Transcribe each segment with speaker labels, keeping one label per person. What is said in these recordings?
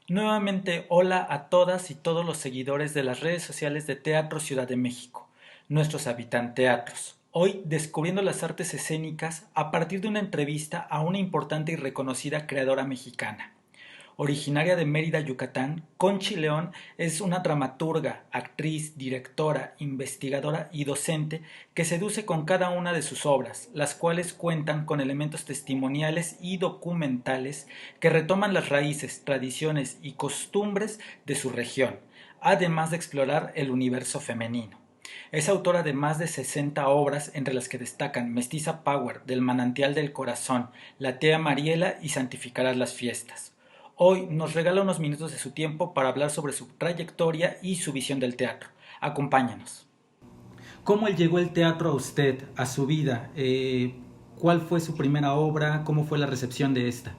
Speaker 1: Nuevamente, hola a todas y todos los seguidores de las redes sociales de Teatro Ciudad de México, nuestros habitanteatros. Hoy descubriendo las artes escénicas a partir de una entrevista a una importante y reconocida creadora mexicana. Originaria de Mérida, Yucatán, Conchi León es una dramaturga, actriz, directora, investigadora y docente que seduce con cada una de sus obras, las cuales cuentan con elementos testimoniales y documentales que retoman las raíces, tradiciones y costumbres de su región, además de explorar el universo femenino. Es autora de más de 60 obras, entre las que destacan Mestiza Power, Del Manantial del Corazón, La Tea Mariela y Santificarás las Fiestas. Hoy nos regala unos minutos de su tiempo para hablar sobre su trayectoria y su visión del teatro. Acompáñanos. ¿Cómo llegó el teatro a usted, a su vida? ¿Cuál fue su primera obra? ¿Cómo fue la recepción de esta?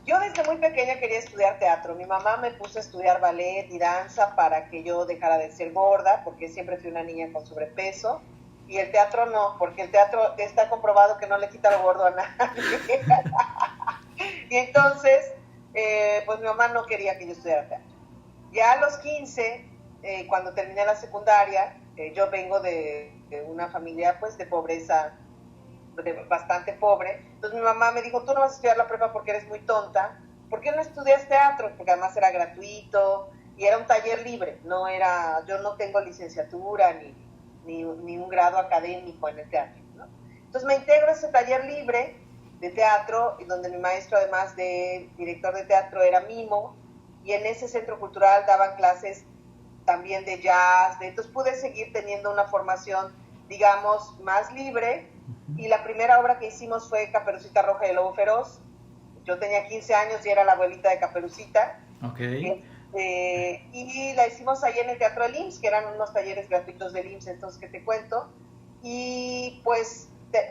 Speaker 2: Yo desde muy pequeña quería estudiar teatro. Mi mamá me puso a estudiar ballet y danza para que yo dejara de ser gorda, porque siempre fui una niña con sobrepeso. Y el teatro no, porque el teatro está comprobado que no le quita lo gordo a nadie. Y entonces, pues mi mamá no quería que yo estudiara teatro. Ya a los 15, cuando terminé la secundaria, yo vengo de una familia pues de pobreza bastante pobre. Entonces mi mamá me dijo, tú no vas a estudiar la prepa porque eres muy tonta, ¿por qué no estudias teatro? Porque además era gratuito y era un taller libre, no era, yo no tengo licenciatura ni un grado académico en el teatro, ¿no? Entonces me integro a ese taller libre de teatro, donde mi maestro, además de director de teatro, era mimo, y en ese centro cultural daban clases también de jazz, entonces pude seguir teniendo una formación, digamos, más libre. Y la primera obra que hicimos fue Caperucita Roja y el Lobo Feroz. Yo tenía 15 años y era la abuelita de Caperucita.
Speaker 1: Ok.
Speaker 2: Y la hicimos ahí en el Teatro del IMSS, que eran unos talleres gratuitos del IMSS, entonces que te cuento. Y pues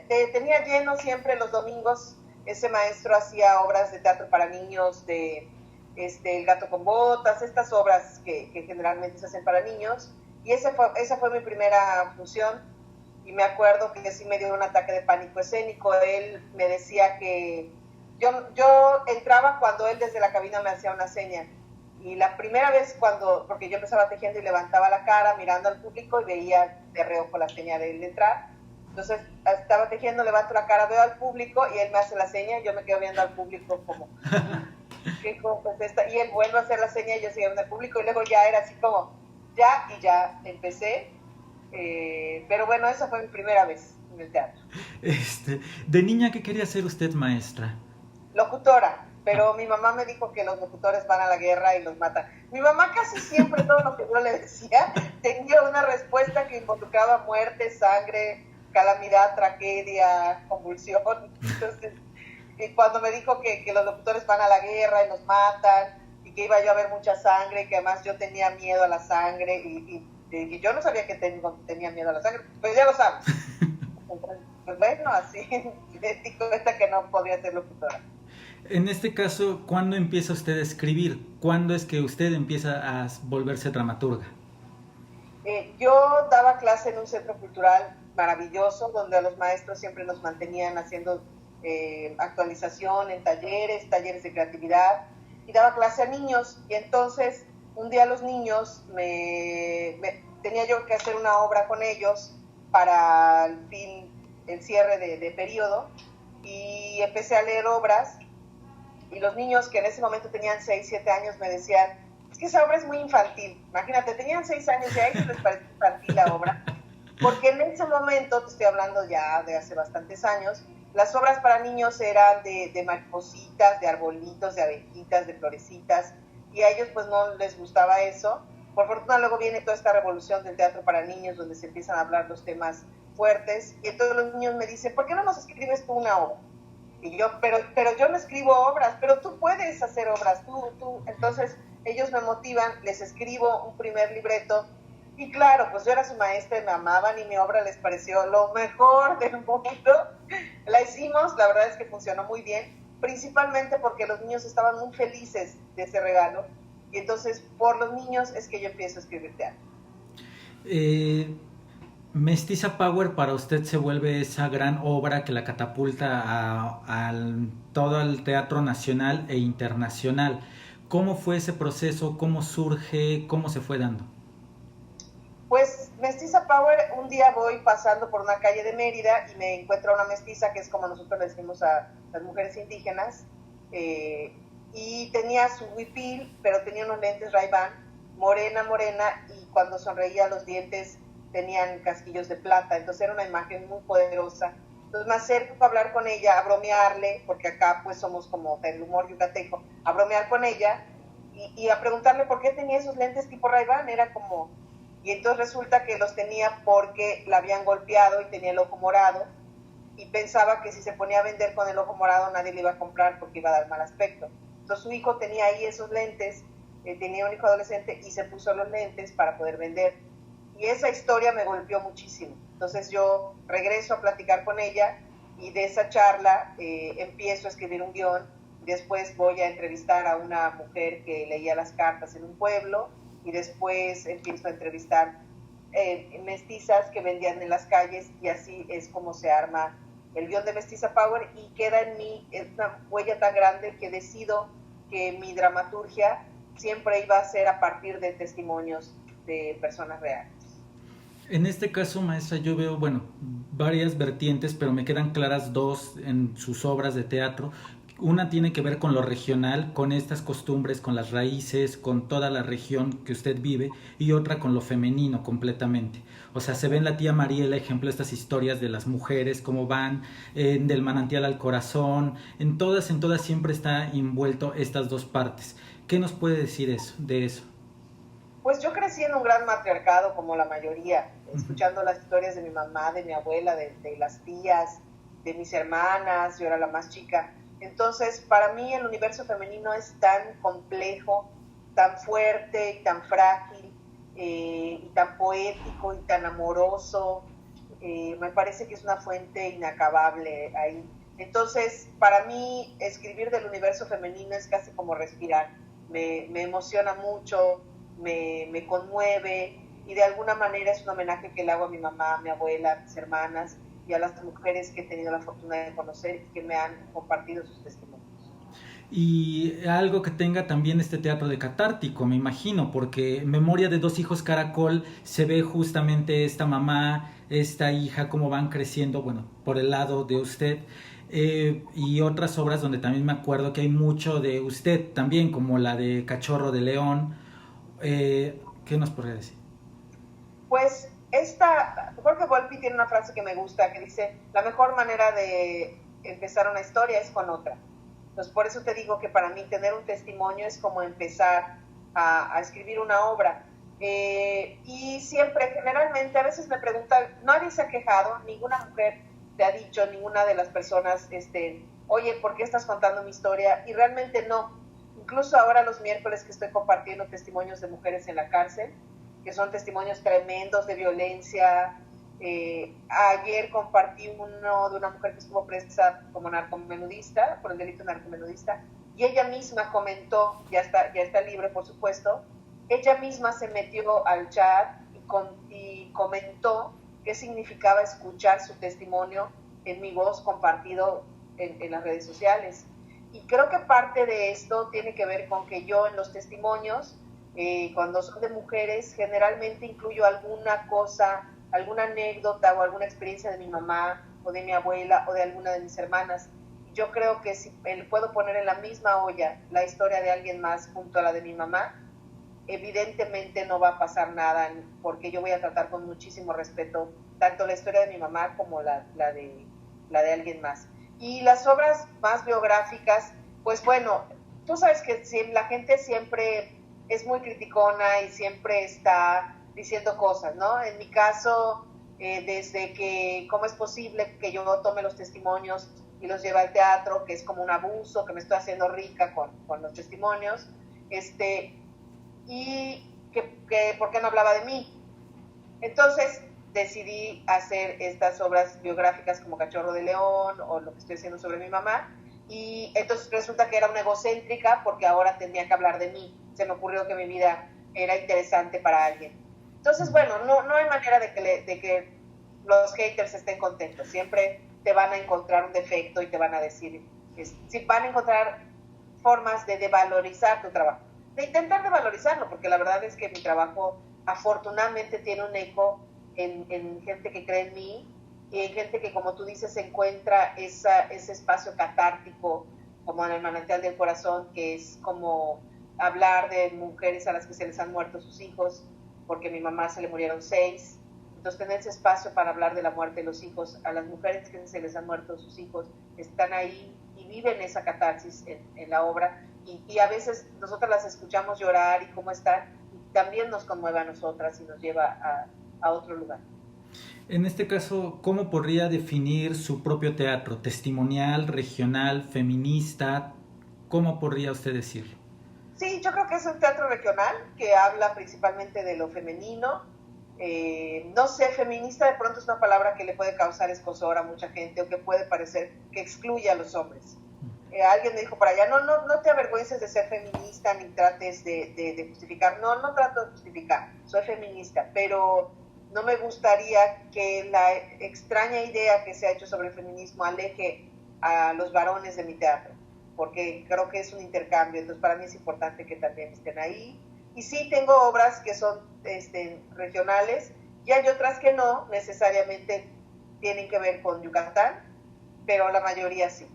Speaker 2: tenía lleno siempre los domingos. Ese maestro hacía obras de teatro para niños, de El gato con botas, estas obras que generalmente se hacen para niños. Y esa fue mi primera función. Y me acuerdo que sí me dio un ataque de pánico escénico. Él me decía que yo entraba cuando él desde la cabina me hacía una seña. Y la primera vez porque yo empezaba tejiendo y levantaba la cara mirando al público y veía de reojo la seña de él de entrar. Entonces estaba tejiendo, levanto la cara, veo al público y él me hace la seña y yo me quedo viendo al público como, ¿qué cosa es esta? Y él vuelve a hacer la seña y yo sigo viendo al público y luego ya era así como, ya empecé. Pero bueno, esa fue mi primera vez en el teatro.
Speaker 1: De niña, ¿qué quería ser usted, maestra?
Speaker 2: Locutora,
Speaker 1: Ah,
Speaker 2: pero mi mamá me dijo que los locutores van a la guerra y los matan. Mi mamá casi siempre todo lo que yo le decía tenía una respuesta que involucraba muerte, sangre, calamidad, tragedia, convulsión. Entonces, y cuando me dijo que los locutores van a la guerra y los matan y que iba yo a ver mucha sangre, que además yo tenía miedo a la sangre y yo no sabía que tenía miedo a la sangre, pues ya lo sabes. Pues bueno, así le digo esta que no podía ser locutora.
Speaker 1: en este caso, ¿cuándo empieza usted a escribir? ¿Cuándo es que usted empieza a volverse dramaturga?
Speaker 2: Yo daba clase en un centro cultural maravilloso donde los maestros siempre nos mantenían haciendo actualización en talleres de creatividad, y daba clase a niños. Y entonces un día los niños tenía yo que hacer una obra con ellos para el cierre de periodo, y empecé a leer obras. Y los niños, que en ese momento tenían 6 7 años, me decían, es que esa obra es muy infantil. Imagínate, tenían 6 años y a ellos les pareció infantil la obra, porque en ese momento, te estoy hablando ya de hace bastantes años, las obras para niños eran de maripositas, de arbolitos, de abejitas, de florecitas, y a ellos pues no les gustaba eso. Por fortuna luego viene toda esta revolución del teatro para niños, donde se empiezan a hablar los temas fuertes, y entonces los niños me dicen, ¿por qué no nos escribes tú una obra? Y yo, pero yo no escribo obras, pero tú puedes hacer obras, tú. Entonces ellos me motivan, les escribo un primer libreto, y claro, pues yo era su maestra y me amaban y mi obra les pareció lo mejor del mundo. La hicimos, la verdad es que funcionó muy bien, principalmente porque los niños estaban muy felices de ese regalo, y entonces por los niños es que yo empiezo a escribir teatro.
Speaker 1: Eh, Mestiza Power para usted se vuelve esa gran obra que la catapulta todo el teatro nacional e internacional. ¿Cómo fue ese proceso? ¿Cómo surge? ¿Cómo se fue dando?
Speaker 2: Pues Mestiza Power, un día voy pasando por una calle de Mérida y me encuentro a una mestiza, que es como nosotros le decimos a las mujeres indígenas, eh, y tenía su huipil, pero tenía unos lentes Ray-Ban, morena, morena, y cuando sonreía los dientes tenían casquillos de plata, entonces era una imagen muy poderosa. Entonces me acerco a hablar con ella, a bromearle, porque acá pues somos como del humor yucateco, a bromear con ella y a preguntarle por qué tenía esos lentes tipo Ray-Ban, era como... Y entonces resulta que los tenía porque la habían golpeado y tenía el ojo morado, y pensaba que si se ponía a vender con el ojo morado nadie le iba a comprar porque iba a dar mal aspecto. Entonces su hijo tenía ahí esos lentes, tenía un hijo adolescente y se puso los lentes para poder vender. Y esa historia me golpeó muchísimo. Entonces yo regreso a platicar con ella y de esa charla empiezo a escribir un guión. Después voy a entrevistar a una mujer que leía las cartas en un pueblo y después empiezo a entrevistar mestizas que vendían en las calles, y así es como se arma el guión de Mestiza Power, y queda en mí una huella tan grande que decido que mi dramaturgia siempre iba a ser a partir de testimonios de personas reales.
Speaker 1: En este caso, maestra, yo veo, bueno, varias vertientes, pero me quedan claras dos en sus obras de teatro. Una tiene que ver con lo regional, con estas costumbres, con las raíces, con toda la región que usted vive, y otra con lo femenino completamente. O sea, se ve en la tía María el ejemplo de estas historias de las mujeres, cómo van, del manantial al corazón, en todas siempre está envuelto estas dos partes. ¿Qué nos puede decir eso, de eso?
Speaker 2: Pues yo crecí en un gran matriarcado, como la mayoría,
Speaker 1: Uh-huh.
Speaker 2: escuchando las historias de mi mamá, de mi abuela, de las tías, de mis hermanas. Yo era la más chica. Entonces, para mí el universo femenino es tan complejo, tan fuerte y tan frágil, y tan poético y tan amoroso. Me parece que es una fuente inacabable ahí. Entonces, para mí, escribir del universo femenino es casi como respirar. Me emociona mucho, me conmueve, y de alguna manera es un homenaje que le hago a mi mamá, a mi abuela, a mis hermanas y a las mujeres que he tenido la fortuna de conocer y que me han compartido sus testimonios.
Speaker 1: Y algo que tenga también este teatro de catártico, me imagino, porque Memoria de dos hijos caracol se ve justamente esta mamá, esta hija, cómo van creciendo, bueno, por el lado de usted, y otras obras donde también me acuerdo que hay mucho de usted también, como la de Cachorro de León. ¿Qué nos podría decir?
Speaker 2: Pues Jorge Volpi tiene una frase que me gusta, que dice, la mejor manera de empezar una historia es con otra. Entonces, por eso te digo que para mí tener un testimonio es como empezar a escribir una obra. Y siempre, generalmente, a veces me preguntan, nadie se ha quejado, ninguna mujer te ha dicho, ninguna de las personas, oye, ¿por qué estás contando mi historia? Y realmente no. Incluso ahora los miércoles que estoy compartiendo testimonios de mujeres en la cárcel, que son testimonios tremendos de violencia. Ayer compartí uno de una mujer que estuvo presa como narcomenudista, por el delito de narcomenudista, y ella misma comentó, ya está libre por supuesto, ella misma se metió al chat y comentó qué significaba escuchar su testimonio en mi voz compartido en las redes sociales. Y creo que parte de esto tiene que ver con que yo en los testimonios, cuando son de mujeres, generalmente incluyo alguna cosa, alguna anécdota o alguna experiencia de mi mamá o de mi abuela o de alguna de mis hermanas. Yo creo que si puedo poner en la misma olla la historia de alguien más junto a la de mi mamá, evidentemente no va a pasar nada, porque yo voy a tratar con muchísimo respeto tanto la historia de mi mamá como la de alguien más. Y las obras más biográficas, pues bueno, tú sabes que la gente siempre es muy criticona y siempre está diciendo cosas, ¿no? En mi caso, desde que cómo es posible que yo tome los testimonios y los lleve al teatro, que es como un abuso, que me estoy haciendo rica con los testimonios, y que por qué no hablaba de mí. Entonces decidí hacer estas obras biográficas como Cachorro de León o lo que estoy haciendo sobre mi mamá, y entonces resulta que era una egocéntrica porque ahora tenía que hablar de mí. Se me ocurrió que mi vida era interesante para alguien. Entonces, bueno, no hay manera de que los haters estén contentos. Siempre te van a encontrar un defecto y te van a decir, van a encontrar formas de devalorizar tu trabajo, de intentar devalorizarlo, porque la verdad es que mi trabajo afortunadamente tiene un eco en gente que cree en mí y en gente que, como tú dices, encuentra ese espacio catártico, como en el manantial del corazón, que es como hablar de mujeres a las que se les han muerto sus hijos, porque a mi mamá se le murieron 6. Entonces, tener ese espacio para hablar de la muerte de los hijos, a las mujeres que se les han muerto sus hijos, están ahí y viven esa catarsis en la obra. Y a veces nosotras las escuchamos llorar y cómo están, y también nos conmueve a nosotras y nos lleva a otro lugar.
Speaker 1: En este caso, ¿cómo podría definir su propio teatro? ¿Testimonial, regional, feminista? ¿Cómo podría usted decirlo?
Speaker 2: Sí, yo creo que es un teatro regional que habla principalmente de lo femenino. No sé, feminista de pronto es una palabra que le puede causar escozor a mucha gente o que puede parecer que excluye a los hombres. Alguien me dijo por allá, no te avergüences de ser feminista ni trates de justificar. No trato de justificar, soy feminista, pero no me gustaría que la extraña idea que se ha hecho sobre el feminismo aleje a los varones de mi teatro, porque creo que es un intercambio, entonces para mí es importante que también estén ahí. Y sí tengo obras que son regionales, y hay otras que no necesariamente tienen que ver con Yucatán, pero la mayoría sí.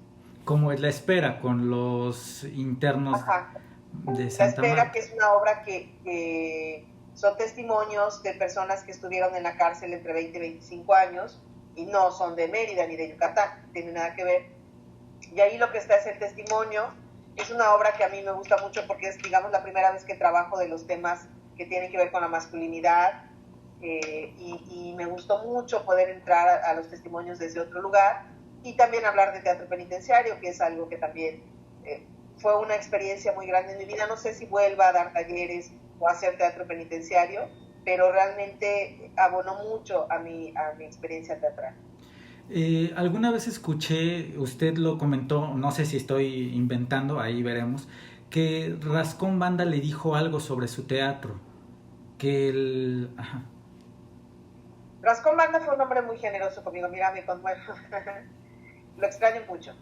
Speaker 1: Como es La Espera, con los internos
Speaker 2: Ajá.
Speaker 1: de
Speaker 2: La
Speaker 1: Santa
Speaker 2: Espera,
Speaker 1: Marta.
Speaker 2: que es una obra que son testimonios de personas que estuvieron en la cárcel entre 20 y 25 años, y no son de Mérida ni de Yucatán, no tiene nada que ver. Y ahí lo que está es el testimonio. Es una obra que a mí me gusta mucho porque es, digamos, la primera vez que trabajo de los temas que tienen que ver con la masculinidad, y me gustó mucho poder entrar a los testimonios desde otro lugar y también hablar de teatro penitenciario, que es algo que también fue una experiencia muy grande en mi vida. No sé si vuelva a dar talleres o a hacer teatro penitenciario, pero realmente abonó mucho a mi experiencia teatral.
Speaker 1: Alguna vez escuché, usted lo comentó, no sé si estoy inventando, ahí veremos, que Rascón Banda le dijo algo sobre su teatro, que el... Ajá.
Speaker 2: Rascón Banda fue un hombre muy generoso conmigo, mira, me conmuevo. Lo extraño mucho.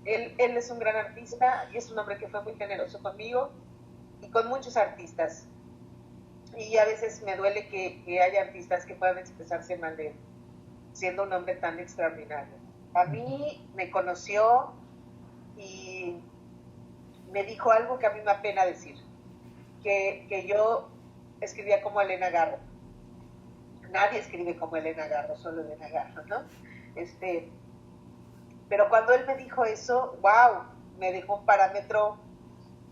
Speaker 2: Él es un gran artista y es un hombre que fue muy generoso conmigo y con muchos artistas. Y a veces me duele que haya artistas que puedan expresarse mal de él, siendo un hombre tan extraordinario. A mí me conoció y me dijo algo que a mí me apena decir, que yo escribía como Elena Garro. Nadie escribe como Elena Garro, solo Elena Garro, ¿no? Pero cuando él me dijo eso, wow, me dejó un parámetro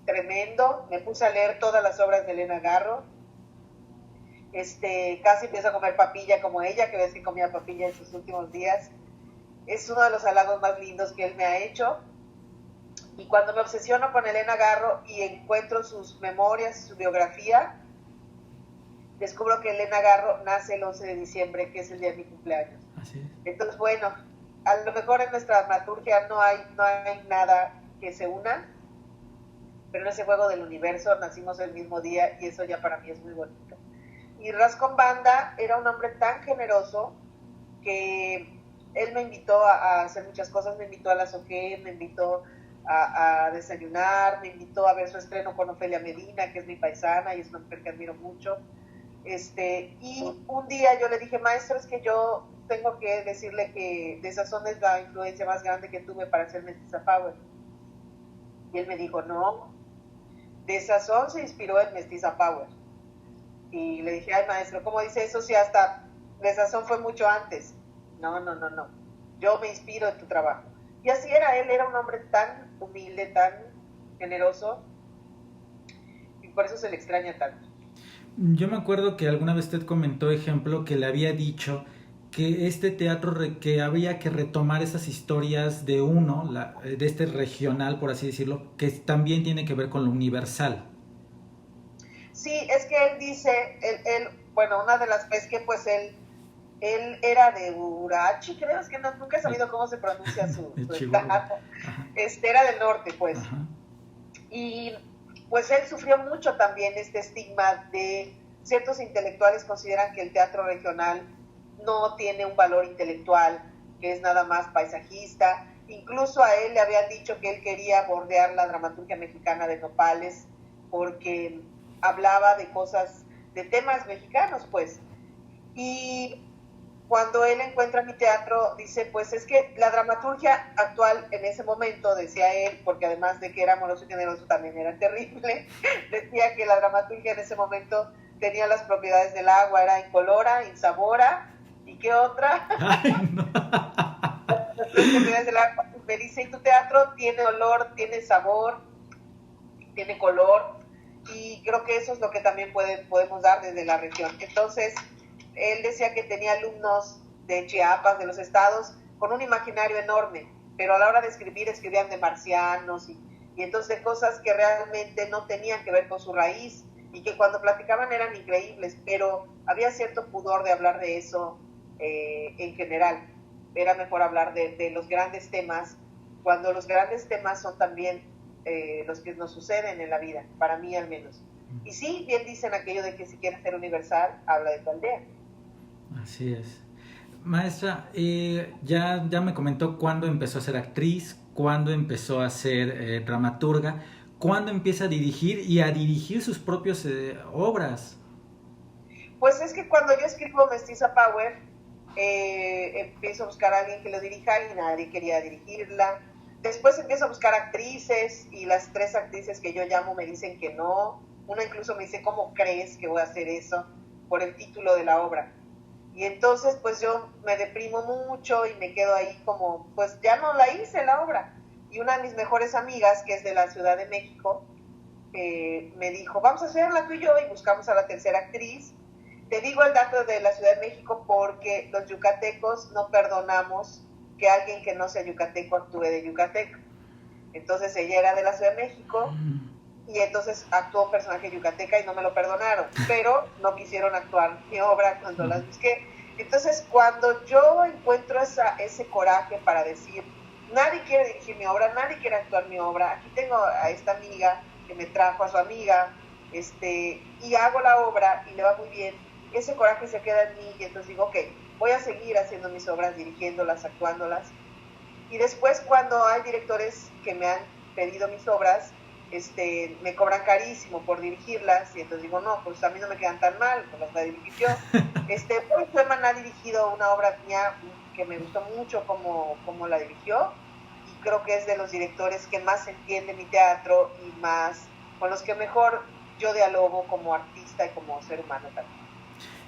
Speaker 2: tremendo. Me puse a leer todas las obras de Elena Garro. Casi empiezo a comer papilla como ella, que ves que comía papilla en sus últimos días. Es uno de los halagos más lindos que él me ha hecho. Y cuando me obsesiono con Elena Garro y encuentro sus memorias, su biografía, descubro que Elena Garro nace el 11 de diciembre, que es el día de mi cumpleaños.
Speaker 1: Así es.
Speaker 2: Entonces, bueno, a lo mejor en nuestra dramaturgia no hay nada que se una, pero en ese juego del universo nacimos el mismo día y eso ya para mí es muy bonito. Y Rascón Banda era un hombre tan generoso que él me invitó a hacer muchas cosas. Me invitó a la Soque, me invitó a desayunar, me invitó a ver su estreno con Ofelia Medina, que es mi paisana y es una mujer que admiro mucho. Y un día yo le dije, maestro, es que yo tengo que decirle que Desazón es la influencia más grande que tuve para hacer Mestiza Power. Y él me dijo, no, Desazón se inspiró en Mestiza Power. Y le dije, ay maestro, ¿cómo dice eso si hasta Desazón fue mucho antes? No, yo me inspiro en tu trabajo. Y así era, él era un hombre tan humilde, tan generoso, y por eso se le extraña tanto.
Speaker 1: Yo me acuerdo que alguna vez usted comentó, ejemplo, que le había dicho que este teatro, que había que retomar esas historias de uno, de este regional, por así decirlo, que también tiene que ver con lo universal.
Speaker 2: Sí, es que él dice, bueno, una de las veces que pues él era de Urachi, creo, es que nunca he sabido cómo se pronuncia su estado. Era del norte, pues. Ajá. Y pues él sufrió mucho también este estigma de ciertos intelectuales consideran que el teatro regional no tiene un valor intelectual, que es nada más paisajista. Incluso a él le habían dicho que él quería bordear la dramaturgia mexicana de Nopales porque hablaba de cosas, de temas mexicanos, pues. Y cuando él encuentra mi teatro, dice, pues es que la dramaturgia actual en ese momento, decía él, porque además de que era amoroso y generoso, también era terrible, decía que la dramaturgia en ese momento tenía las propiedades del agua, era incolora, insabora, ¿y qué otra?
Speaker 1: Ay, no.
Speaker 2: Las tres propiedades del agua. Me dice, y tu teatro tiene olor, tiene sabor, tiene color, y creo que eso es lo que también podemos dar desde la región. Entonces, él decía que tenía alumnos de Chiapas, de los estados, con un imaginario enorme, pero a la hora de escribir escribían de marcianos y entonces de cosas que realmente no tenían que ver con su raíz y que cuando platicaban eran increíbles, pero había cierto pudor de hablar de eso en general. Era mejor hablar de los grandes temas, cuando los grandes temas son también los que nos suceden en la vida, para mí al menos. Y sí, bien dicen aquello de que si quieres ser universal, habla de tu aldea.
Speaker 1: Así es. Maestra, ya me comentó cuándo empezó a ser actriz, cuándo empezó a ser dramaturga, cuándo empieza a dirigir y a dirigir sus propias obras.
Speaker 2: Pues es que cuando yo escribo Mestiza Power, empiezo a buscar a alguien que lo dirija y nadie quería dirigirla. Después empiezo a buscar actrices y las 3 actrices que yo llamo me dicen que no. Una incluso me dice, ¿cómo crees que voy a hacer eso? Por el título de la obra. Y entonces pues yo me deprimo mucho y me quedo ahí como, pues ya no la hice la obra. Y una de mis mejores amigas, que es de la Ciudad de México, me dijo, vamos a hacerla tú y yo, y buscamos a la tercera actriz. Te digo el dato de la Ciudad de México porque los yucatecos no perdonamos que alguien que no sea yucateco actúe de yucateco. Entonces ella era de la Ciudad de México y entonces actuó un personaje yucateca y no me lo perdonaron, pero no quisieron actuar mi obra cuando las busqué. Entonces cuando yo encuentro ese coraje para decir, nadie quiere dirigir mi obra, nadie quiere actuar mi obra, aquí tengo a esta amiga que me trajo a su amiga, y hago la obra y le va muy bien, ese coraje se queda en mí y entonces digo, ok, voy a seguir haciendo mis obras, dirigiéndolas, actuándolas. Y después cuando hay directores que me han pedido mis obras, me cobran carísimo por dirigirlas y entonces digo, no, pues a mí no me quedan tan mal, pues las voy a dirigir yo. Paul Schumann ha dirigido una obra mía que me gustó mucho como la dirigió y creo que es de los directores que más entiende mi teatro y más, con los que mejor yo dialogo como artista y como ser humano también.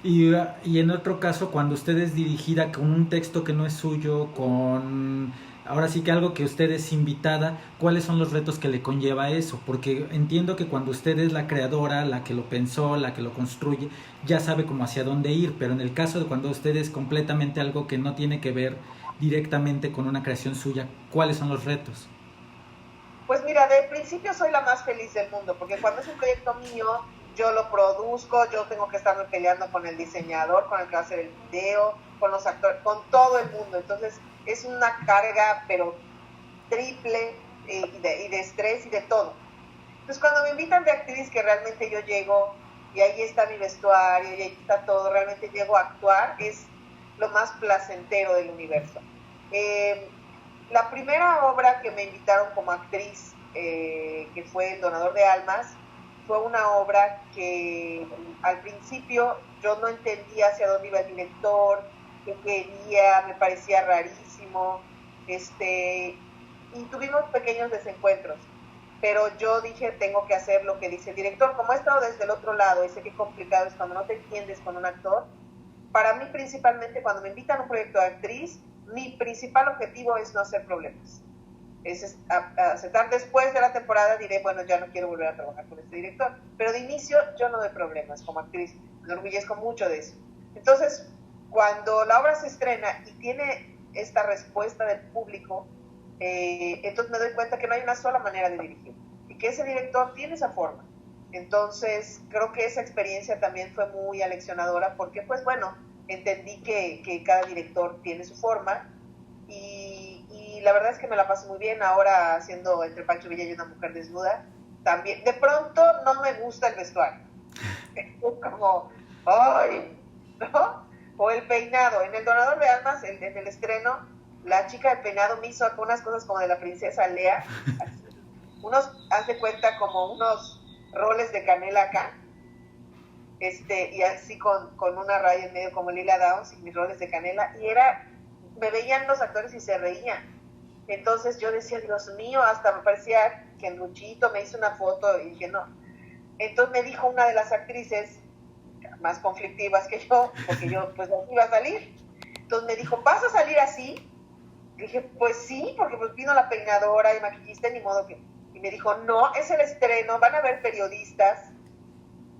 Speaker 1: Y en otro caso, cuando usted es dirigida con un texto que no es suyo, con ahora sí que algo que usted es invitada, ¿cuáles son los retos que le conlleva eso? Porque entiendo que cuando usted es la creadora, la que lo pensó, la que lo construye, ya sabe como hacia dónde ir, pero en el caso de cuando usted es completamente algo que no tiene que ver directamente con una creación suya, ¿cuáles son los retos?
Speaker 2: Pues mira, de principio soy la más feliz del mundo, porque cuando es un proyecto mío, yo lo produzco, yo tengo que estarme peleando con el diseñador, con el que va a hacer el video, con los actores, con todo el mundo. Entonces es una carga, pero triple, y de estrés y de todo. Entonces cuando me invitan de actriz, que realmente yo llego y ahí está mi vestuario y ahí está todo, realmente llego a actuar, es lo más placentero del universo. La primera obra que me invitaron como actriz, que fue El Donador de Almas, fue una obra que al principio yo no entendía hacia dónde iba el director, qué quería, me parecía rarísimo, y tuvimos pequeños desencuentros, pero yo dije, tengo que hacer lo que dice el director. Como he estado desde el otro lado y sé qué complicado es cuando no te entiendes con un actor, para mí principalmente cuando me invitan a un proyecto de actriz, mi principal objetivo es no hacer problemas. Es aceptar. Después de la temporada diré, bueno, ya no quiero volver a trabajar con este director, pero de inicio yo no doy problemas como actriz, me enorgullezco mucho de eso. Entonces, cuando la obra se estrena y tiene esta respuesta del público, entonces me doy cuenta que no hay una sola manera de dirigir y que ese director tiene esa forma. Entonces creo que esa experiencia también fue muy aleccionadora porque pues bueno, entendí que cada director tiene su forma y la verdad es que me la paso muy bien ahora haciendo Entre Pancho Villa y una mujer desnuda. También, de pronto no me gusta el vestuario. Es como, ¡ay! ¿No? O el peinado. En El Donador de Almas, en el estreno, la chica del peinado me hizo unas cosas como de la princesa Lea. Así. Unos, haz de cuenta, como unos roles de canela acá. Y así con una raya en medio como Lila Downs y mis roles de canela. Y me veían los actores y se reían. Entonces yo decía, Dios mío, hasta me parecía que en Luchito me hizo una foto y dije, no. Entonces me dijo una de las actrices más conflictivas que yo, porque yo pues no iba a salir. Entonces me dijo, ¿vas a salir así? Y dije, pues sí, porque pues vino la peinadora y maquillista, ni modo que... Y me dijo, no, es el estreno, van a haber periodistas,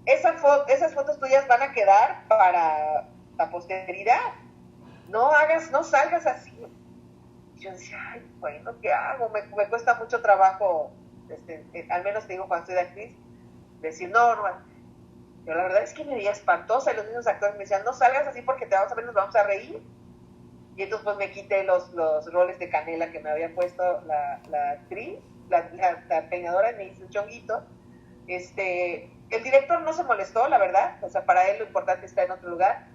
Speaker 2: esas fotos tuyas van a quedar para la posteridad, no salgas así. Y yo decía, ay, bueno, ¿qué hago? Me cuesta mucho trabajo, al menos te digo cuando estoy de actriz, decir, no, yo la verdad es que me veía espantosa y los mismos actores me decían, no salgas así porque te vamos a ver, nos vamos a reír. Y entonces pues me quité los roles de canela que me había puesto la actriz, la peinadora, y me hizo un chonguito. El director no se molestó, la verdad, o sea, para él lo importante está en otro lugar.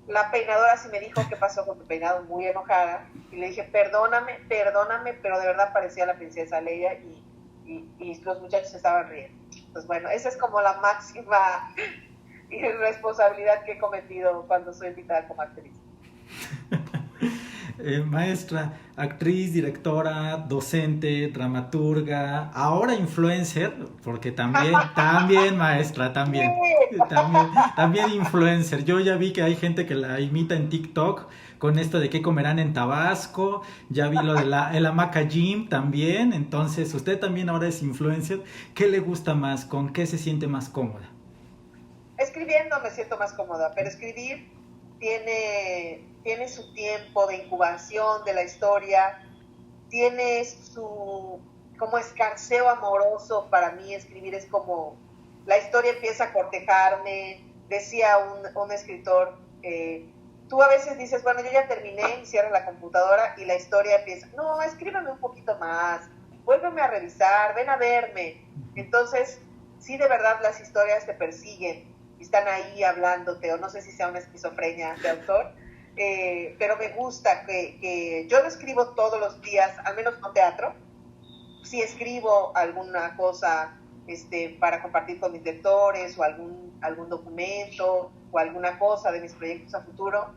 Speaker 2: La peinadora sí me dijo qué pasó con tu peinado, muy enojada, y le dije, perdóname, pero de verdad parecía la princesa Leia y los muchachos estaban riendo. Entonces, bueno, esa es como la máxima irresponsabilidad que he cometido cuando soy invitada como actriz.
Speaker 1: Maestra, actriz, directora, docente, dramaturga, ahora influencer, porque también maestra, también influencer. Yo ya vi que hay gente que la imita en TikTok con esto de qué comerán en Tabasco, ya vi lo de el Hamaca Gym también, entonces usted también ahora es influencer. ¿Qué le gusta más? ¿Con qué se siente más cómoda?
Speaker 2: Escribiendo me siento más cómoda, pero escribir tiene su tiempo de incubación de la historia, tiene su como escarceo amoroso. Para mí escribir es como la historia empieza a cortejarme. Decía un escritor, tú a veces dices, bueno, yo ya terminé y cierras la computadora y la historia empieza, no, escríbeme un poquito más, vuélveme a revisar, ven a verme. Entonces, sí, de verdad las historias te persiguen, están ahí hablándote, o no sé si sea una esquizofrenia de autor, pero me gusta que yo no escribo todos los días, al menos no teatro. Si escribo alguna cosa para compartir con mis lectores, o algún documento, o alguna cosa de mis proyectos a futuro,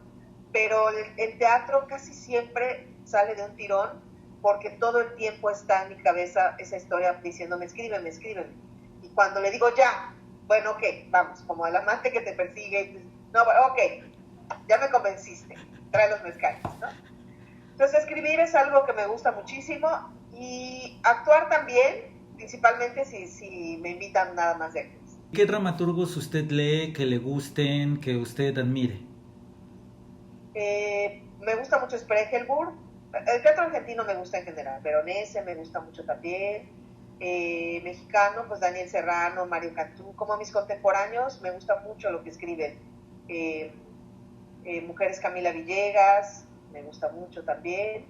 Speaker 2: pero el teatro casi siempre sale de un tirón, porque todo el tiempo está en mi cabeza esa historia diciéndome, escríbeme. Y cuando le digo ya, bueno, ok, vamos, como el amante que te persigue, no, ok, ya me convenciste, trae los mezcales, ¿no? Entonces escribir es algo que me gusta muchísimo, y actuar también, principalmente si me invitan nada más de actriz.
Speaker 1: ¿Qué dramaturgos usted lee, que le gusten, que usted admire?
Speaker 2: Me gusta mucho Sprechelburg. El teatro argentino me gusta en general, Veronese me gusta mucho también. Mexicano, pues Daniel Serrano, Mario Cantú. Como mis contemporáneos, me gusta mucho lo que escriben. Mujeres, Camila Villegas, me gusta mucho también.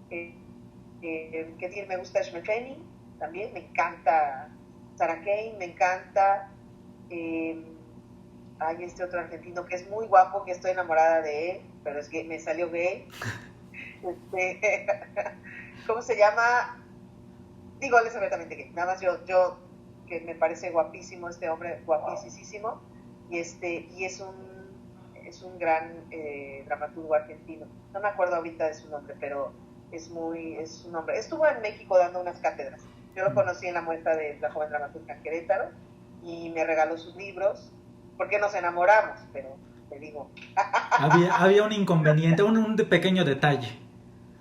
Speaker 2: ¿Qué decir? Me gusta Schmefeni, también, me encanta Sarah Kane, me encanta. Hay otro argentino que es muy guapo, que estoy enamorada de él, pero es que me salió gay. ¿Cómo se llama? Digo, él es abiertamente gay. Nada más yo que me parece guapísimo este hombre, guapísimo, y es un gran dramaturgo argentino. No me acuerdo ahorita de su nombre, pero es un hombre. Estuvo en México dando unas cátedras. Yo lo conocí en la muestra de la joven dramaturga en Querétaro y me regaló sus libros, porque nos enamoramos, pero te digo.
Speaker 1: Había un inconveniente, un pequeño detalle.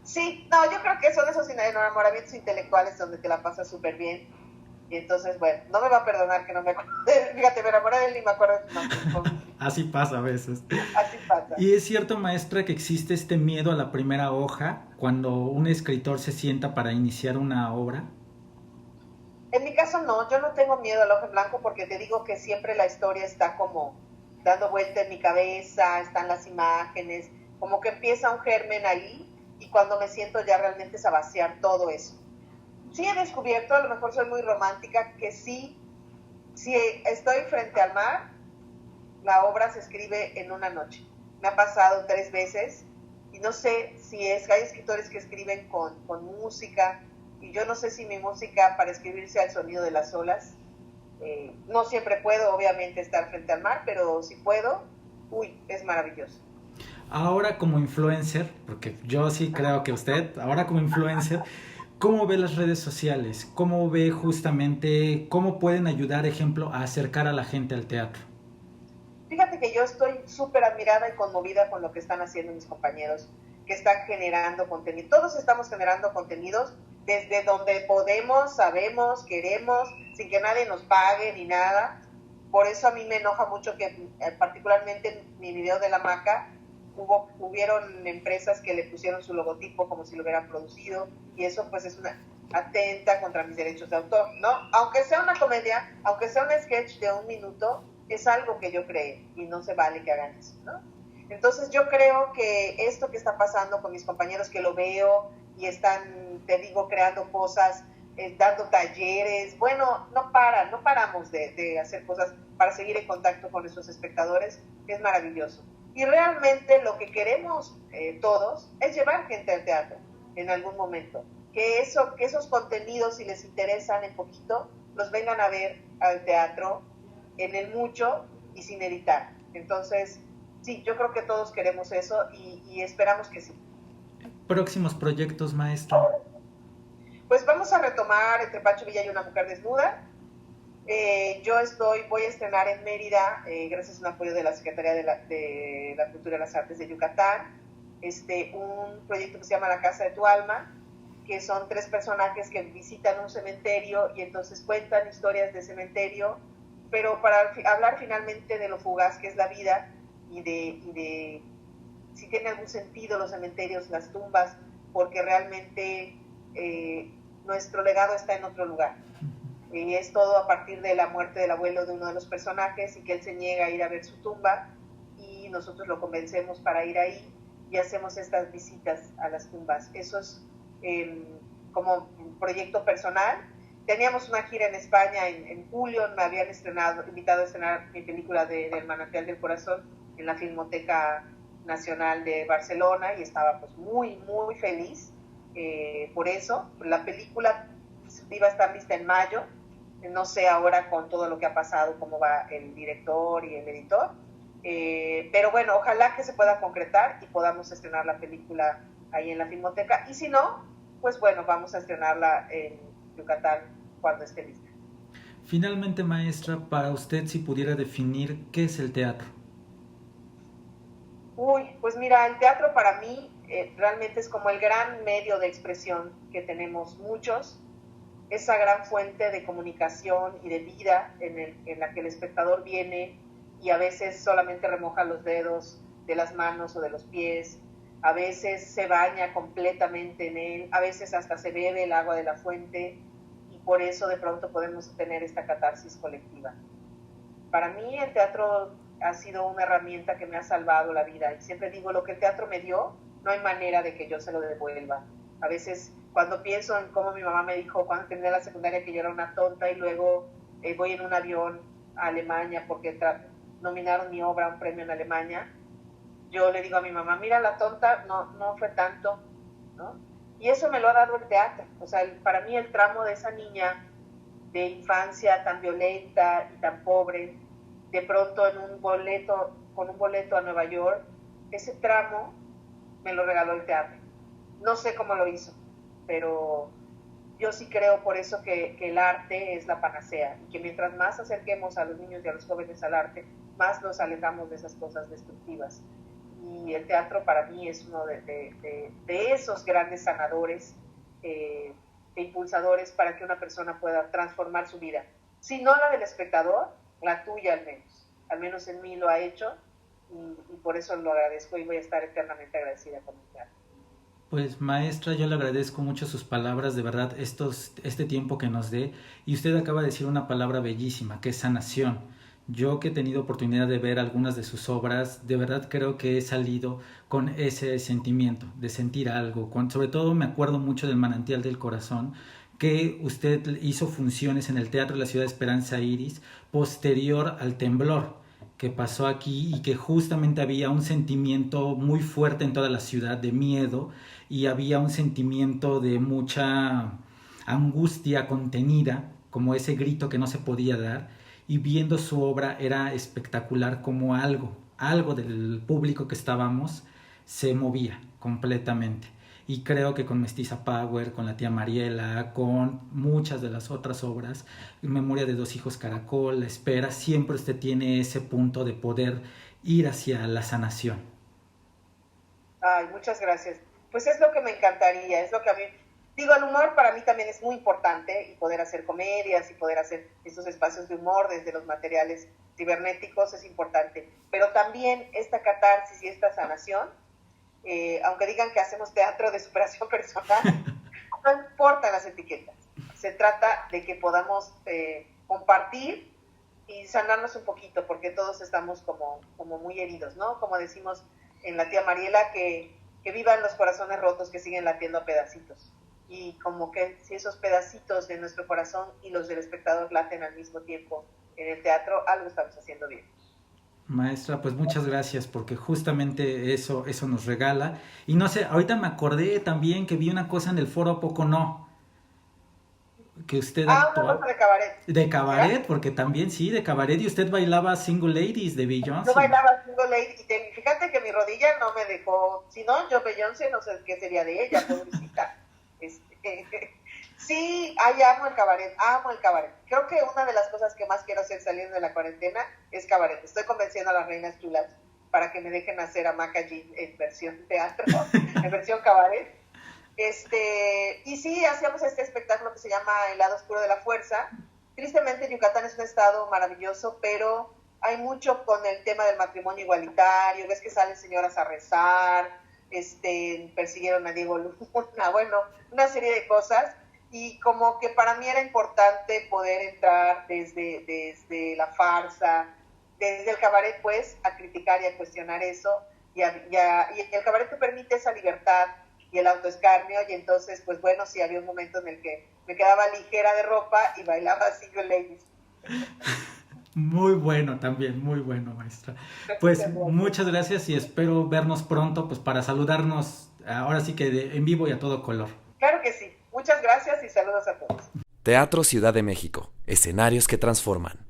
Speaker 2: Sí, no, yo creo que son esos enamoramientos intelectuales donde te la pasas súper bien. Y entonces, bueno, no me va a perdonar que no me acuerdo. Fíjate, me enamoré de él y me acuerdo de su nombre.
Speaker 1: Así pasa a veces.
Speaker 2: Así pasa.
Speaker 1: Y es cierto, maestra, que existe este miedo a la primera hoja cuando un escritor se sienta para iniciar una obra.
Speaker 2: En mi caso no, yo no tengo miedo al hoja en blanco, porque te digo que siempre la historia está como dando vuelta en mi cabeza, están las imágenes, como que empieza un germen ahí, y cuando me siento ya realmente es a vaciar todo eso. Sí he descubierto, a lo mejor soy muy romántica, que sí, si estoy frente al mar, la obra se escribe en una noche. me ha pasado 3 veces y no sé si hay escritores que escriben con música y yo no sé si mi música para escribirse al sonido de las olas. No siempre puedo, obviamente, estar frente al mar, pero si puedo, uy, es maravilloso.
Speaker 1: Ahora como influencer, porque yo sí creo que usted, ahora como influencer, ¿cómo ve las redes sociales? ¿Cómo ve justamente cómo pueden ayudar, ejemplo, a acercar a la gente al teatro?
Speaker 2: Fíjate que yo estoy súper admirada y conmovida con lo que están haciendo mis compañeros, que están generando contenido. Todos estamos generando contenidos desde donde podemos, sabemos, queremos, sin que nadie nos pague ni nada. Por eso a mí me enoja mucho que particularmente en mi video de la maca hubieron empresas que le pusieron su logotipo como si lo hubieran producido y eso pues es una atenta contra mis derechos de autor, ¿no? Aunque sea una comedia, aunque sea un sketch de 1 minuto, es algo que yo creé y no se vale que hagan eso, ¿no? Entonces yo creo que esto que está pasando con mis compañeros que lo veo y están, te digo, creando cosas, dando talleres, bueno, no paramos de hacer cosas para seguir en contacto con nuestros espectadores, es maravilloso. Y realmente lo que queremos todos es llevar gente al teatro en algún momento. Que esos contenidos, si les interesan en poquito, los vengan a ver al teatro en el mucho y sin editar. Entonces, sí, yo creo que todos queremos eso y esperamos que sí.
Speaker 1: Próximos proyectos, maestra.
Speaker 2: Pues vamos a retomar Entre Pancho Villa y una mujer desnuda. Voy a estrenar en Mérida, gracias a un apoyo de la Secretaría de la Cultura y las Artes de Yucatán, un proyecto que se llama La Casa de tu Alma, que son 3 personajes que visitan un cementerio y entonces cuentan historias de cementerio, pero para hablar finalmente de lo fugaz que es la vida y de si tiene algún sentido los cementerios, las tumbas, porque realmente nuestro legado está en otro lugar. Y es todo a partir de la muerte del abuelo de uno de los personajes y que él se niega a ir a ver su tumba y nosotros lo convencemos para ir ahí y hacemos estas visitas a las tumbas. Eso es como un proyecto personal. Teníamos una gira en España en julio, me habían invitado a estrenar mi película del Manantial del Corazón en la Filmoteca Nacional de Barcelona y estaba pues muy, muy feliz por eso. La película iba a estar lista en mayo, no sé ahora con todo lo que ha pasado cómo va el director y el editor, pero bueno, ojalá que se pueda concretar y podamos estrenar la película ahí en la Filmoteca y si no, pues bueno, vamos a estrenarla en Yucatán cuando esté lista.
Speaker 1: Finalmente, maestra, para usted si pudiera definir qué es el teatro.
Speaker 2: Uy, pues mira, el teatro para mí realmente es como el gran medio de expresión que tenemos muchos, esa gran fuente de comunicación y de vida en la que el espectador viene y a veces solamente remoja los dedos de las manos o de los pies, a veces se baña completamente en él, a veces hasta se bebe el agua de la fuente y por eso de pronto podemos tener esta catarsis colectiva. Para mí el teatro ha sido una herramienta que me ha salvado la vida y siempre digo, lo que el teatro me dio, no hay manera de que yo se lo devuelva. A veces cuando pienso en cómo mi mamá me dijo cuando terminé la secundaria que yo era una tonta y luego voy en un avión a Alemania porque nominaron mi obra a un premio en Alemania, yo le digo a mi mamá, mira la tonta, no fue tanto, ¿no? Y eso me lo ha dado el teatro. O sea, para mí el tramo de esa niña de infancia tan violenta y tan pobre, de pronto con un boleto a Nueva York, ese tramo me lo regaló el teatro. No sé cómo lo hizo, pero yo sí creo por eso que el arte es la panacea y que mientras más acerquemos a los niños y a los jóvenes al arte, más nos alejamos de esas cosas destructivas. Y el teatro para mí es uno de esos grandes sanadores e impulsadores para que una persona pueda transformar su vida. Si no la del espectador, la tuya al menos en mí lo ha hecho y por eso lo agradezco y voy a estar eternamente agradecida con el teatro.
Speaker 1: Pues maestra, yo le agradezco mucho sus palabras, de verdad, este tiempo que nos dé. Y usted acaba de decir una palabra bellísima, que es sanación. Yo que he tenido oportunidad de ver algunas de sus obras, de verdad creo que he salido con ese sentimiento, de sentir algo. Sobre todo me acuerdo mucho del Manantial del Corazón, que usted hizo funciones en el Teatro de la Ciudad de Esperanza Iris posterior al temblor. que pasó aquí y que justamente había un sentimiento muy fuerte en toda la ciudad de miedo y había un sentimiento de mucha angustia contenida, como ese grito que no se podía dar, y viendo su obra era espectacular como algo del público que estábamos se movía completamente. Y creo que con Mestiza Power, con la tía Mariela, con muchas de las otras obras, Memoria de dos hijos Caracol, La Espera, siempre usted tiene ese punto de poder ir hacia la sanación.
Speaker 2: Ay, muchas gracias. Pues es lo que me encantaría, es lo que a mí, digo, el humor para mí también es muy importante y poder hacer comedias y poder hacer estos espacios de humor desde los materiales cibernéticos es importante, pero también esta catarsis y esta sanación, aunque digan que hacemos teatro de superación personal, no importan las etiquetas, se trata de que podamos compartir y sanarnos un poquito, porque todos estamos como muy heridos, ¿no? Como decimos en la tía Mariela, que vivan los corazones rotos que siguen latiendo a pedacitos. Y como que si esos pedacitos de nuestro corazón y los del espectador laten al mismo tiempo en el teatro, algo estamos haciendo bien.
Speaker 1: Maestra, pues muchas gracias porque justamente eso nos regala. Y no sé, ahorita me acordé también que vi una cosa en el foro ¿A poco no? Que usted
Speaker 2: Una cosa
Speaker 1: actuaba
Speaker 2: de cabaret.
Speaker 1: de
Speaker 2: ¿Verdad?
Speaker 1: cabaret, porque también sí, de cabaret, y usted bailaba Single Ladies de
Speaker 2: Yo
Speaker 1: Beyoncé.
Speaker 2: bailaba single lady y fíjate que mi rodilla no me dejó, si no, yo Beyoncé no sé qué sería de ella, pobrecita. Sí, ay, amo el cabaret, amo el cabaret. Creo que una de las cosas que más quiero hacer saliendo de la cuarentena es cabaret. Estoy convenciendo a las reinas chulas para que me dejen hacer a Maca Jean en versión teatro, en versión cabaret. Y sí, hacíamos este espectáculo que se llama El lado oscuro de la fuerza. Tristemente Yucatán es un estado maravilloso, pero hay mucho con el tema del matrimonio igualitario, ves que salen señoras a rezar, persiguieron a Diego Luna, bueno, una serie de cosas, y como que para mí era importante poder entrar desde la farsa, desde el cabaret, pues, a criticar y a cuestionar eso, y el cabaret te permite esa libertad y el autoescarnio, y entonces, pues bueno, sí había un momento en el que me quedaba ligera de ropa y bailaba Single Ladies.
Speaker 1: Muy bueno también, muy bueno, maestra. Pues muchas gracias y espero vernos pronto, pues para saludarnos ahora sí que en vivo y a todo color.
Speaker 2: Claro que sí. Muchas gracias y saludos a todos.
Speaker 3: Teatro Ciudad de México, escenarios que transforman.